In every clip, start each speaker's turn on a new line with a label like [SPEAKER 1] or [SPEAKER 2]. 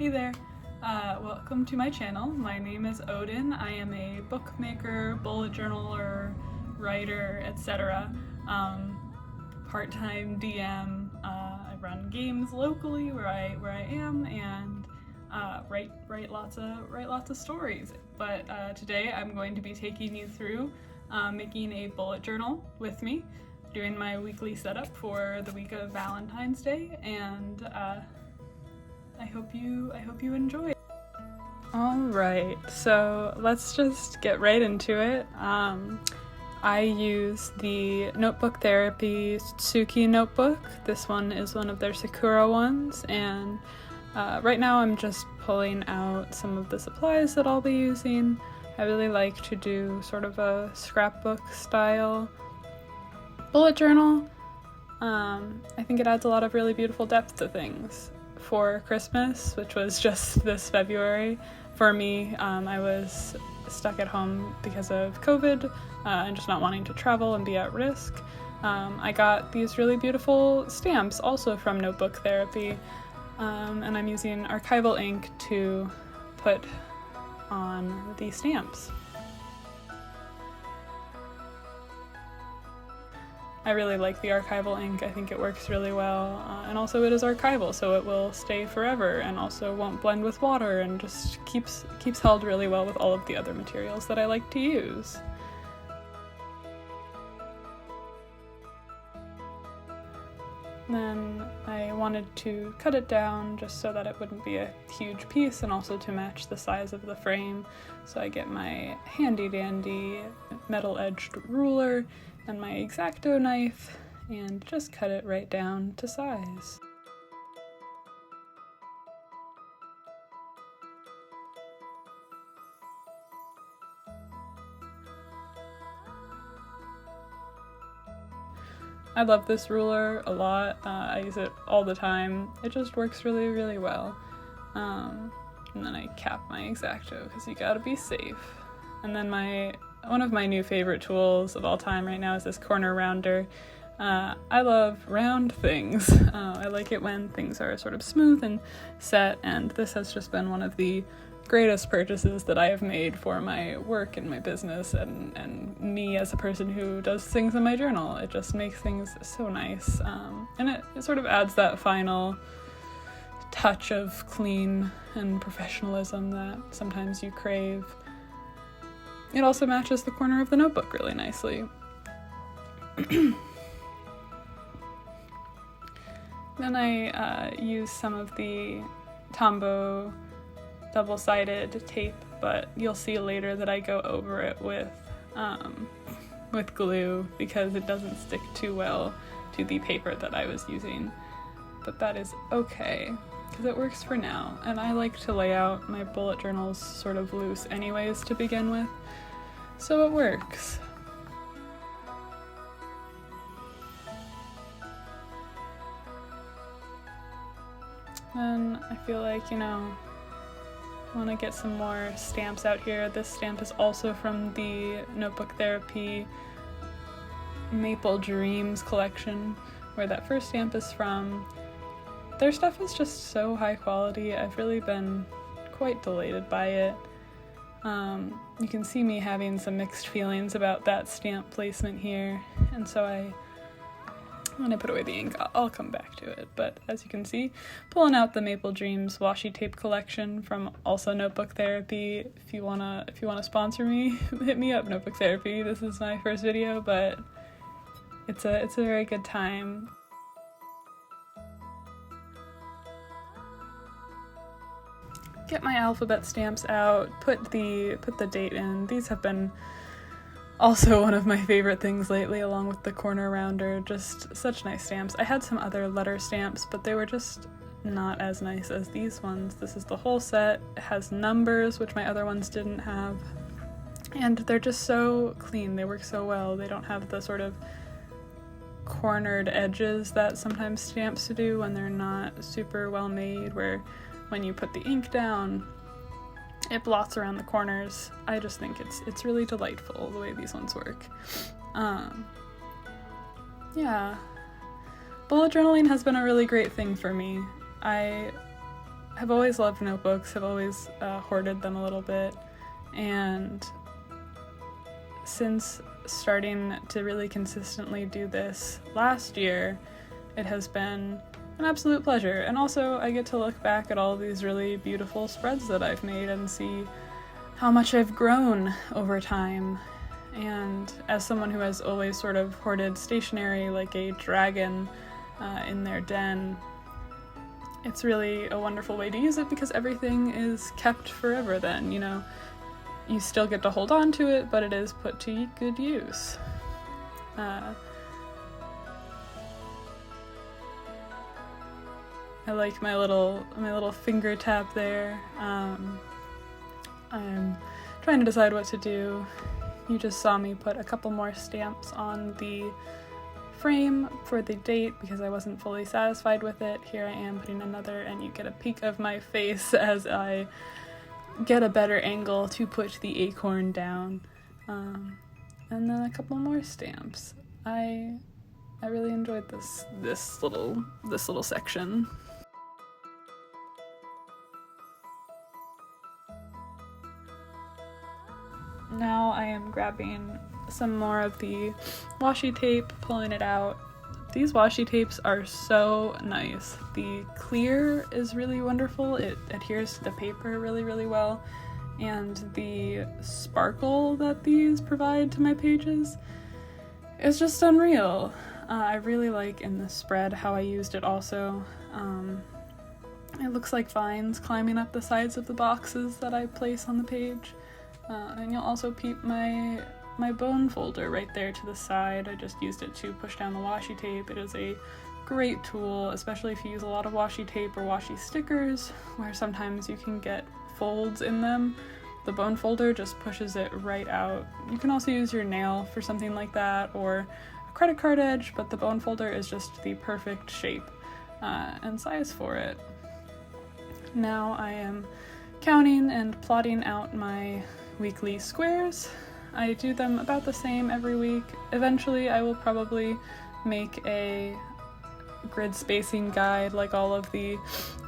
[SPEAKER 1] Hey there, welcome to my channel. My name is Odin. I am a bookmaker, bullet journaler, writer, etc. Part-time DM. I run games locally where I am and write lots of stories. But today I'm going to be taking you through making a bullet journal with me, doing my weekly setup for the week of Valentine's Day, and I hope you enjoy. Alright, so let's just get right into it. I use the Notebook Therapy Tsuki notebook. This one is one of their Sakura ones, and right now I'm just pulling out some of the supplies that I'll be using. I really like to do sort of a scrapbook style bullet journal. I think it adds a lot of really beautiful depth to things. For Christmas, which was just this February, for me, I was stuck at home because of COVID and just not wanting to travel and be at risk. I got these really beautiful stamps also from Notebook Therapy, and I'm using archival ink to put on the stamps. I really like the archival ink. I think it works really well, and also it is archival, so it will stay forever and also won't blend with water and just keeps held really well with all of the other materials that I like to use. Then I wanted to cut it down just so that it wouldn't be a huge piece and also to match the size of the frame. So I get my handy dandy metal-edged ruler and my X-Acto knife and just cut it right down to size. I love this ruler a lot. I use it all the time. It just works really, really well. And then I cap my X-Acto because you gotta be safe. And then one of my new favorite tools of all time right now is this corner rounder. I love round things. I like it when things are sort of smooth and set, and this has just been one of the greatest purchases that I have made for my work and my business and me as a person who does things in my journal. It just makes things so nice, and it sort of adds that final touch of clean and professionalism that sometimes you crave. It also matches the corner of the notebook really nicely. Then I use some of the Tombow double-sided tape, but you'll see later that I go over it with glue because it doesn't stick too well to the paper that I was using. But that is okay, because it works for now, and I like to lay out my bullet journals sort of loose anyways to begin with, so it works. Then I feel like, I want to get some more stamps out here. This stamp is also from the Notebook Therapy Maple Dreams collection, where that first stamp is from. Their stuff is just so high quality. I've really been quite delighted by it. You can see me having some mixed feelings about that stamp placement here, and so when I put away the ink, I'll come back to it. But as you can see, pulling out the Maple Dreams washi tape collection from also Notebook Therapy. If you wanna sponsor me, hit me up, Notebook Therapy. This is my first video, but it's a very good time. Get my alphabet stamps out, put the date in. These have been also one of my favorite things lately, along with the corner rounder. Just such nice stamps. I had some other letter stamps, but they were just not as nice as these ones. This is the whole set. It has numbers, which my other ones didn't have. And they're just so clean. They work so well. They don't have the sort of cornered edges that sometimes stamps do when they're not super well made, where when you put the ink down, it blots around the corners. I just think it's really delightful the way these ones work. Yeah. Bullet journaling has been a really great thing for me. I have always loved notebooks, have always hoarded them a little bit, and since starting to really consistently do this last year, it has been an absolute pleasure. And also I get to look back at all these really beautiful spreads that I've made and see how much I've grown over time. And as someone who has always sort of hoarded stationery like a dragon in their den, it's really a wonderful way to use it because everything is kept forever then, you know. You still get to hold on to it, but it is put to good use. I like my little finger tap there. I'm trying to decide what to do. You just saw me put a couple more stamps on the frame for the date because I wasn't fully satisfied with it. Here I am putting another, and you get a peek of my face as I get a better angle to put the acorn down. And then a couple more stamps. I really enjoyed this little section. Now I am grabbing some more of the washi tape, pulling it out. These washi tapes are so nice. The clear is really wonderful. It adheres to the paper really, really well. And the sparkle that these provide to my pages is just unreal. I really like in this spread how I used it also. It looks like vines climbing up the sides of the boxes that I place on the page. And you'll also peep my bone folder right there to the side. I just used it to push down the washi tape. It is a great tool, especially if you use a lot of washi tape or washi stickers, where sometimes you can get folds in them. The bone folder just pushes it right out. You can also use your nail for something like that, or a credit card edge, but the bone folder is just the perfect shape and size for it. Now I am counting and plotting out my weekly squares. I do them about the same every week. Eventually I will probably make a grid spacing guide like all of the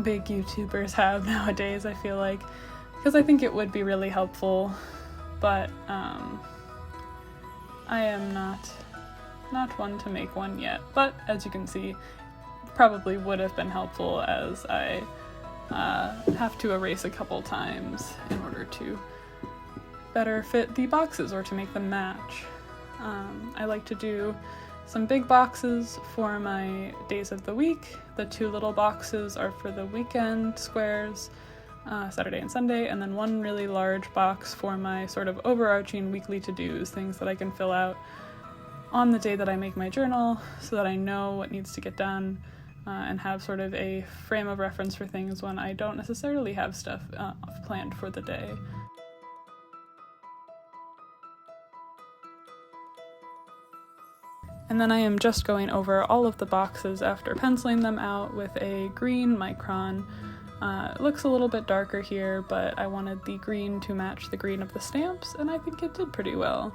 [SPEAKER 1] big YouTubers have nowadays, I feel like, because I think it would be really helpful, but I am not one to make one yet. But as you can see, probably would have been helpful as I have to erase a couple times in order to better fit the boxes or to make them match. I like to do some big boxes for my days of the week. The 2 little boxes are for the weekend squares, Saturday and Sunday, and then one really large box for my sort of overarching weekly to-dos, things that I can fill out on the day that I make my journal so that I know what needs to get done and have sort of a frame of reference for things when I don't necessarily have stuff planned for the day. And then I am just going over all of the boxes after penciling them out with a green micron. It looks a little bit darker here, but I wanted the green to match the green of the stamps, and I think it did pretty well.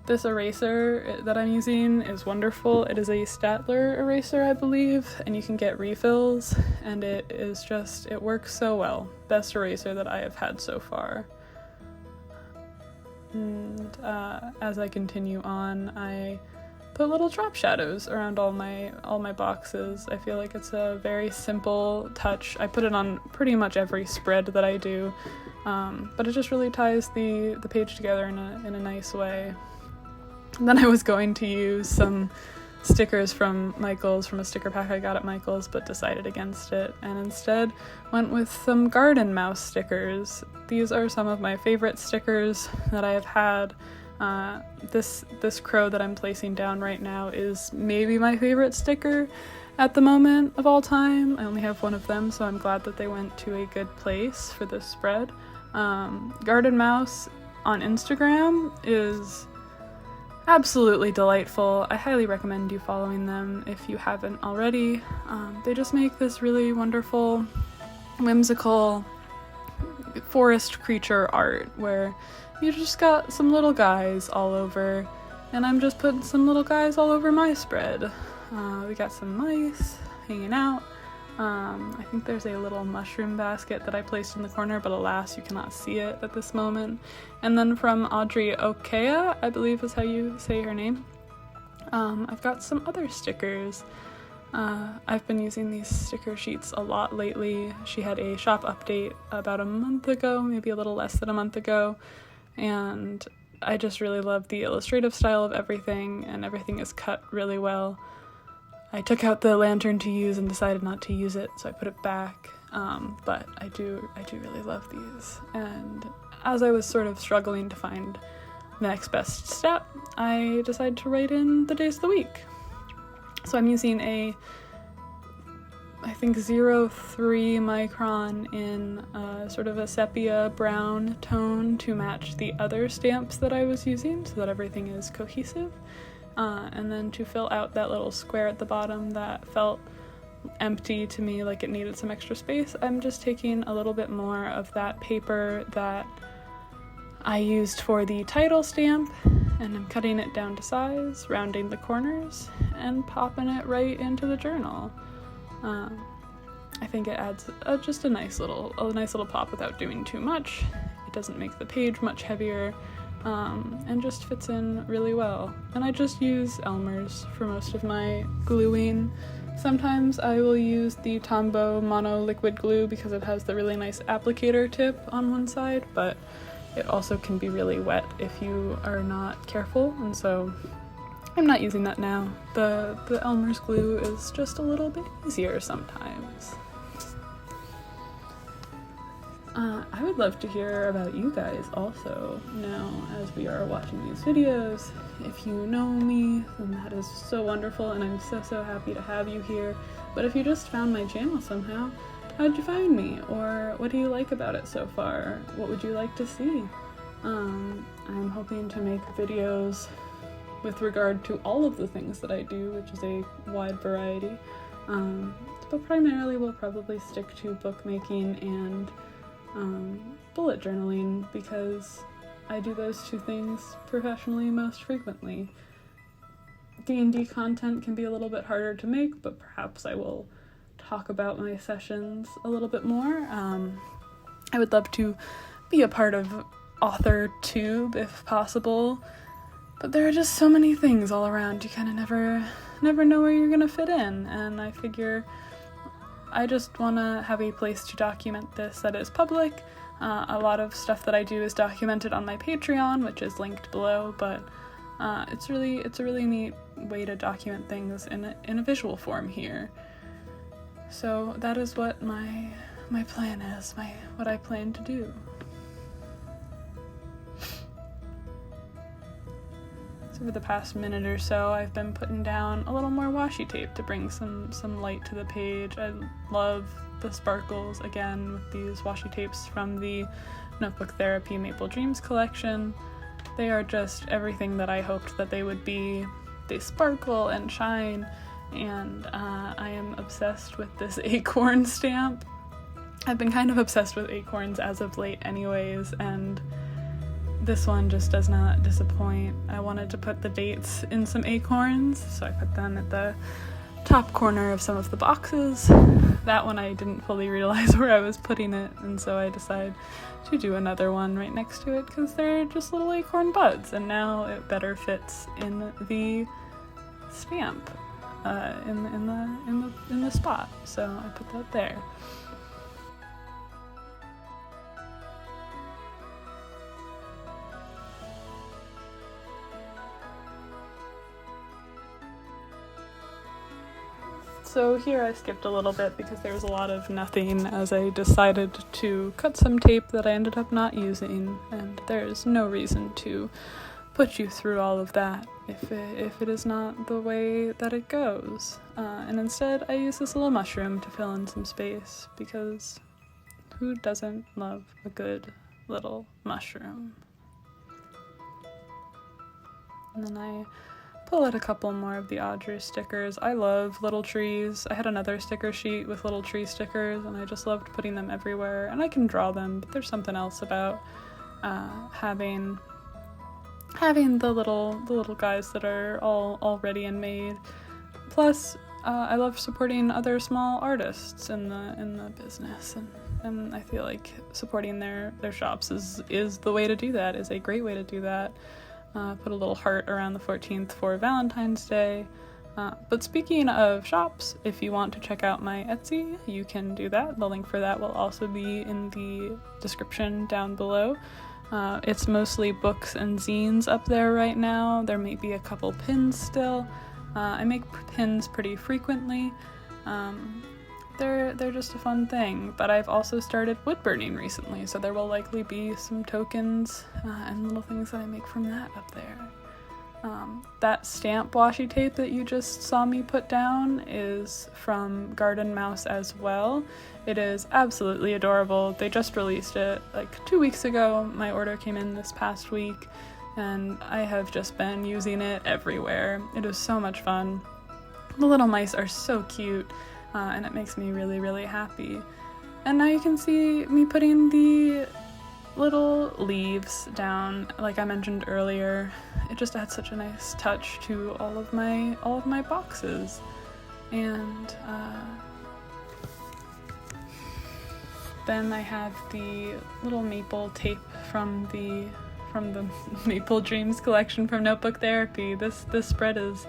[SPEAKER 1] This eraser that I'm using is wonderful. It is a Staedtler eraser, I believe, and you can get refills, and it works so well. Best eraser that I have had so far. And as I continue on, I put little drop shadows around all my boxes. I feel like it's a very simple touch. I put it on pretty much every spread that I do, but it just really ties the page together in a nice way. And then I was going to use some stickers from Michael's, from a sticker pack I got at Michael's, but decided against it, and instead went with some garden mouse stickers. These are some of my favorite stickers that I have had. This crow that I'm placing down right now is maybe my favorite sticker at the moment of all time. I only have one of them, so I'm glad that they went to a good place for this spread. Garden Mouse on Instagram is absolutely delightful. I highly recommend you following them if you haven't already. They just make this really wonderful, whimsical forest creature art where you just got some little guys all over, and I'm just putting some little guys all over my spread. We got some mice hanging out. I think there's a little mushroom basket that I placed in the corner, but alas, you cannot see it at this moment. And then from Audrey Okea, I believe is how you say her name, I've got some other stickers. I've been using these sticker sheets a lot lately. She had a shop update about a month ago, maybe a little less than a month ago, and I just really love the illustrative style of everything, and everything is cut really well. I took out the lantern to use and decided not to use it, so I put it back, but I do really love these. And as I was sort of struggling to find the next best step, I decided to write in the days of the week. So I'm using a, I think 0.3 micron in sort of a sepia brown tone to match the other stamps that I was using so that everything is cohesive. And then to fill out that little square at the bottom that felt empty to me, like it needed some extra space, I'm just taking a little bit more of that paper that I used for the title stamp, and I'm cutting it down to size, rounding the corners, and popping it right into the journal. I think it adds just a nice little pop without doing too much. It doesn't make the page much heavier, and just fits in really well. And I just use Elmer's for most of my gluing. Sometimes I will use the Tombow Mono Liquid Glue because it has the really nice applicator tip on one side, but it also can be really wet if you are not careful, and so I'm not using that now. The Elmer's glue is just a little bit easier sometimes. I would love to hear about you guys also now as we are watching these videos. If you know me, then that is so wonderful, and I'm so happy to have you here. But if you just found my channel somehow, how'd you find me? Or what do you like about it so far? What would you like to see? I'm hoping to make videos with regard to all of the things that I do, which is a wide variety. But primarily we'll probably stick to bookmaking and bullet journaling because I do those two things professionally most frequently. D&D content can be a little bit harder to make, but perhaps I will talk about my sessions a little bit more. I would love to be a part of AuthorTube if possible, but there are just so many things all around. You kind of never know where you're gonna fit in, and I figure I just want to have a place to document this that is public. A lot of stuff that I do is documented on my Patreon, which is linked below, but it's a really neat way to document things in a visual form here. So that is what my plan is, what I plan to do. So for the past minute or so, I've been putting down a little more washi tape to bring some light to the page. I love the sparkles, again, with these washi tapes from the Notebook Therapy Maple Dreams collection. They are just everything that I hoped that they would be. They sparkle and shine, and I am obsessed with this acorn stamp. I've been kind of obsessed with acorns as of late anyways, and this one just does not disappoint. I wanted to put the dates in some acorns, so I put them at the top corner of some of the boxes. That one I didn't fully realize where I was putting it, and so I decided to do another one right next to it because they're just little acorn buds, and now it better fits in the stamp, in the spot. So I put that there. So here I skipped a little bit because there was a lot of nothing as I decided to cut some tape that I ended up not using, and there's no reason to put you through all of that if it is not the way that it goes. And instead I use this little mushroom to fill in some space because who doesn't love a good little mushroom? And then I pull out a couple more of the Audrey stickers. I love little trees. I had another sticker sheet with little tree stickers, and I just loved putting them everywhere. And I can draw them, but there's something else about having the little guys that are all ready and made. Plus, I love supporting other small artists in the business, and I feel like supporting their shops is the way to do that, is a great way to do that. Put a little heart around the 14th for Valentine's Day. But speaking of shops, if you want to check out my Etsy, you can do that. The link for that will also be in the description down below. It's mostly books and zines up there right now. There may be a couple pins still. I make pins pretty frequently. They're just a fun thing, but I've also started wood burning recently, so there will likely be some tokens and little things that I make from that up there. That stamp washi tape that you just saw me put down is from Garden Mouse as well. It is absolutely adorable. They just released it like 2 weeks ago. My order came in this past week, and I have just been using it everywhere. It is so much fun. The little mice are so cute, and it makes me really, really happy. And now you can see me putting the little leaves down, like I mentioned earlier. It just adds such a nice touch to all of my boxes. And then I have the little maple tape from the Maple Dreams collection from Notebook Therapy. This spread is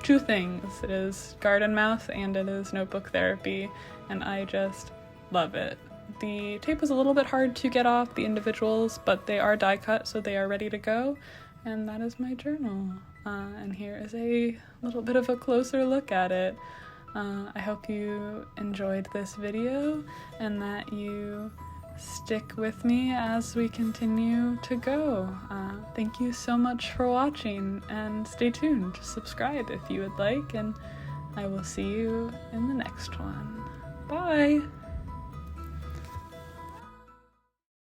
[SPEAKER 1] two things. It is Garden Mouse and it is Notebook Therapy, and I just love it. The tape was a little bit hard to get off the individuals, but they are die cut, so they are ready to go. And that is my journal. And here is a little bit of a closer look at it. I hope you enjoyed this video and that you stick with me as we continue to go. Thank you so much for watching, and stay tuned. Subscribe if you would like, and I will see you in the next one. Bye!